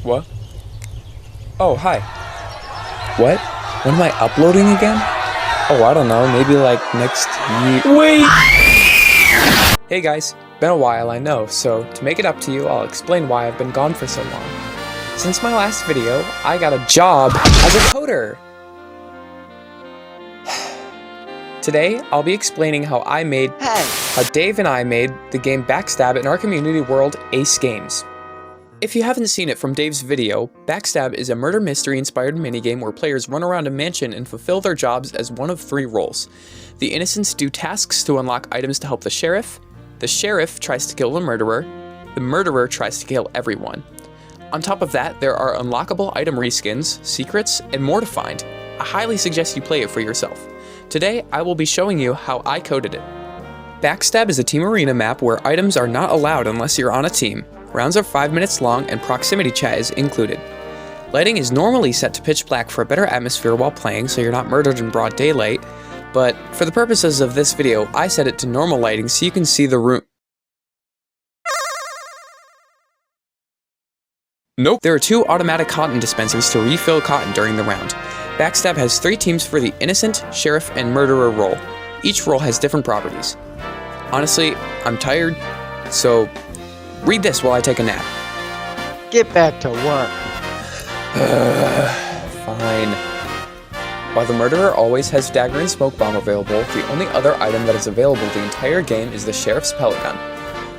What? Oh, hi. What? When am I uploading again? Oh, I don't know, maybe like next year. Wait! Hey guys, been a while, I know, so to make it up to you, I'll explain why I've been gone for so long. Since my last video, I got a job as a coder! Today, I'll be explaining how Dave and I made the game Backstab in our community world, ACEGAMES. If you haven't seen it from Dave's video, Backstab is a murder mystery inspired minigame where players run around a mansion and fulfill their jobs as one of 3 roles. The innocents do tasks to unlock items to help the sheriff tries to kill the murderer tries to kill everyone. On top of that, there are unlockable item reskins, secrets, and more to find. I highly suggest you play it for yourself. Today, I will be showing you how I coded it. Backstab is a team arena map where items are not allowed unless you're on a team. Rounds are 5 minutes long and proximity chat is included. Lighting is normally set to pitch black for a better atmosphere while playing so you're not murdered in broad daylight, but for the purposes of this video, I set it to normal lighting so you can see the room. Nope. There are 2 automatic cotton dispensers to refill cotton during the round. Backstab has 3 teams for the innocent, sheriff, and murderer role. Each role has different properties. Honestly, I'm tired, so read this while I take a nap. Get back to work. Fine. While the murderer always has dagger and smoke bomb available, the only other item that is available the entire game is the sheriff's pellet gun.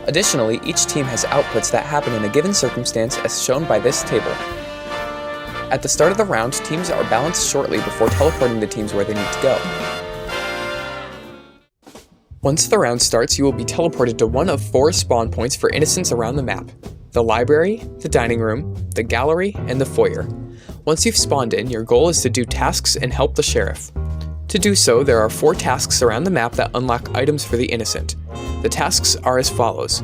Additionally, each team has outputs that happen in a given circumstance as shown by this table. At the start of the round, teams are balanced shortly before teleporting the teams where they need to go. Once the round starts, you will be teleported to one of 4 spawn points for innocents around the map: the library, the dining room, the gallery, and the foyer. Once you've spawned in, your goal is to do tasks and help the sheriff. To do so, there are 4 tasks around the map that unlock items for the innocent. The tasks are as follows: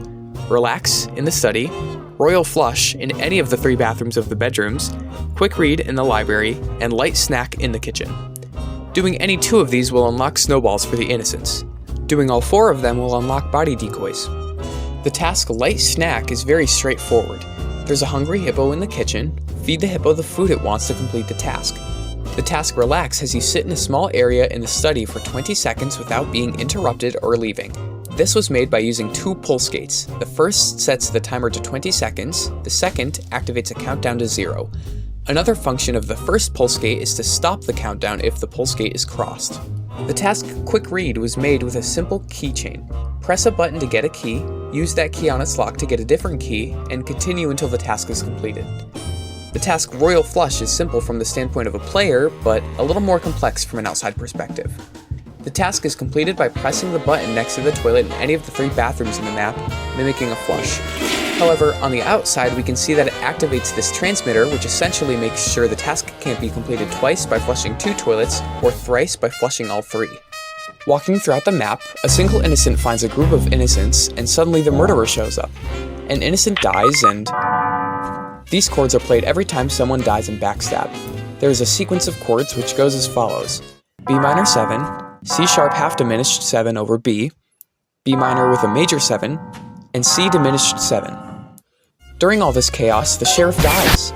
relax in the study, royal flush in any of the 3 bathrooms of the bedrooms, quick read in the library, and light snack in the kitchen. Doing any 2 of these will unlock snowballs for the innocents. Doing all 4 of them will unlock body decoys. The task light snack is very straightforward. There's a hungry hippo in the kitchen. Feed the hippo the food it wants to complete the task. The task relax has you sit in a small area in the study for 20 seconds without being interrupted or leaving. This was made by using 2 pulse gates. The first sets the timer to 20 seconds, the second activates a countdown to 0. Another function of the first pulse gate is to stop the countdown if the pulse gate is crossed. The task Quick Read was made with a simple keychain. Press a button to get a key, use that key on its lock to get a different key, and continue until the task is completed. The task Royal Flush is simple from the standpoint of a player, but a little more complex from an outside perspective. The task is completed by pressing the button next to the toilet in any of the 3 bathrooms in the map, mimicking a flush. However, on the outside we can see that it activates this transmitter, which essentially makes sure the task can't be completed twice by flushing 2 toilets, or thrice by flushing all 3. Walking throughout the map, a single innocent finds a group of innocents, and suddenly the murderer shows up. An innocent dies, and these chords are played every time someone dies in Backstab. There is a sequence of chords which goes as follows: B minor 7, C sharp half diminished 7 over B, B minor with a major 7, and C diminished 7. During all this chaos, the sheriff dies.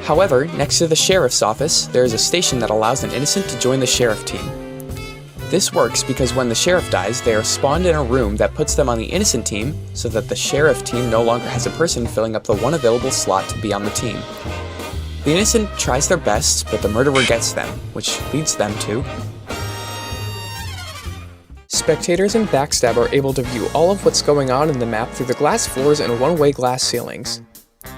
However, next to the sheriff's office, there is a station that allows an innocent to join the sheriff team. This works because when the sheriff dies, they are spawned in a room that puts them on the innocent team, so that the sheriff team no longer has a person filling up the 1 available slot to be on the team. The innocent tries their best, but the murderer gets them, which leads them to... Spectators in Backstab are able to view all of what's going on in the map through the glass floors and one-way glass ceilings.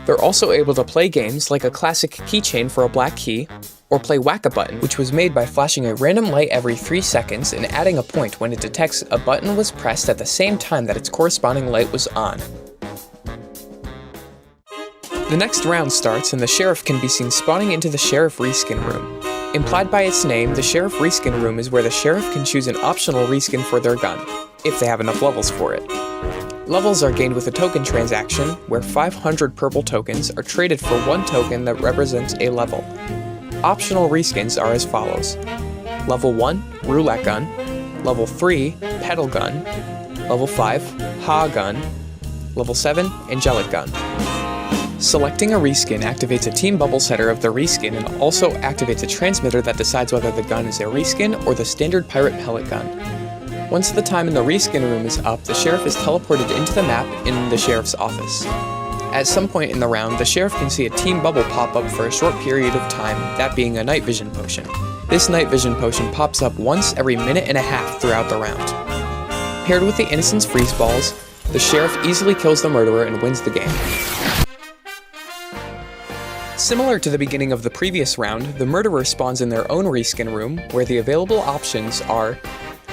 They're also able to play games like a classic keychain for a black key, or play Whack-A-Button, which was made by flashing a random light every 3 seconds and adding a point when it detects a button was pressed at the same time that its corresponding light was on. The next round starts and the sheriff can be seen spawning into the sheriff reskin room. Implied by its name, the sheriff reskin room is where the sheriff can choose an optional reskin for their gun, if they have enough levels for it. Levels are gained with a token transaction, where 500 purple tokens are traded for 1 token that represents a level. Optional reskins are as follows: Level 1, Roulette Gun, Level 3, Pedal Gun, Level 5, Ha Gun, Level 7, Angelic Gun. Selecting a reskin activates a team bubble setter of the reskin and also activates a transmitter that decides whether the gun is a reskin or the standard pirate pellet gun. Once the time in the reskin room is up, the sheriff is teleported into the map in the sheriff's office. At some point in the round, the sheriff can see a team bubble pop up for a short period of time, that being a night vision potion. This night vision potion pops up once every minute and a half throughout the round. Paired with the innocence freeze balls, the sheriff easily kills the murderer and wins the game. Similar to the beginning of the previous round, the murderer spawns in their own reskin room, where the available options are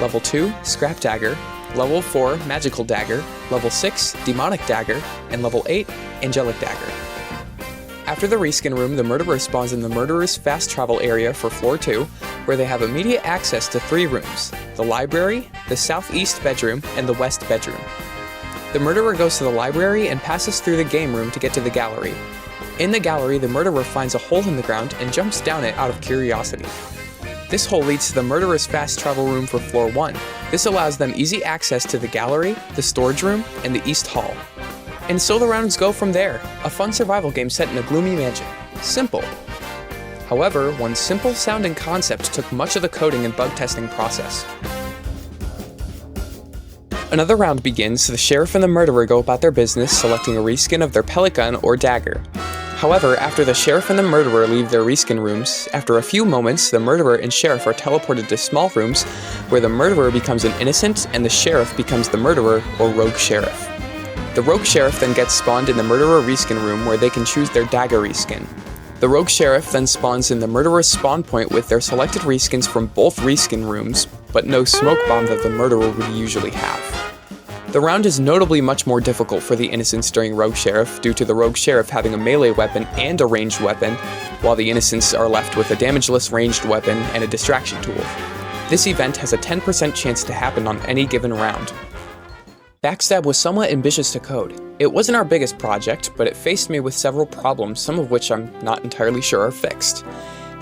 Level 2, Scrap Dagger, Level 4, Magical Dagger, Level 6, Demonic Dagger, and Level 8, Angelic Dagger. After the reskin room, the murderer spawns in the murderer's fast travel area for floor 2, where they have immediate access to 3 rooms: the library, the southeast bedroom, and the west bedroom. The murderer goes to the library and passes through the game room to get to the gallery. In the gallery, the murderer finds a hole in the ground and jumps down it out of curiosity. This hole leads to the murderer's fast travel room for floor 1. This allows them easy access to the gallery, the storage room, and the east hall. And so the rounds go from there, a fun survival game set in a gloomy mansion. Simple. However, one simple sounding concept took much of the coding and bug testing process. Another round begins, the sheriff and the murderer go about their business selecting a reskin of their pellet gun or dagger. However, after the sheriff and the murderer leave their reskin rooms, after a few moments, the murderer and sheriff are teleported to small rooms where the murderer becomes an innocent and the sheriff becomes the murderer or rogue sheriff. The rogue sheriff then gets spawned in the murderer reskin room where they can choose their dagger reskin. The rogue sheriff then spawns in the murderer's spawn point with their selected reskins from both reskin rooms, but no smoke bomb that the murderer would usually have. The round is notably much more difficult for the innocents during Rogue Sheriff due to the Rogue Sheriff having a melee weapon and a ranged weapon, while the innocents are left with a damageless ranged weapon and a distraction tool. This event has a 10% chance to happen on any given round. Backstab was somewhat ambitious to code. It wasn't our biggest project, but it faced me with several problems, some of which I'm not entirely sure are fixed.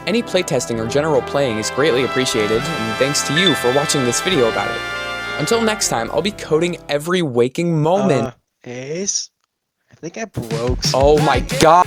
Any playtesting or general playing is greatly appreciated, and thanks to you for watching this video about it. Until next time, I'll be coding every waking moment. Ace? I think I broke Oh my god!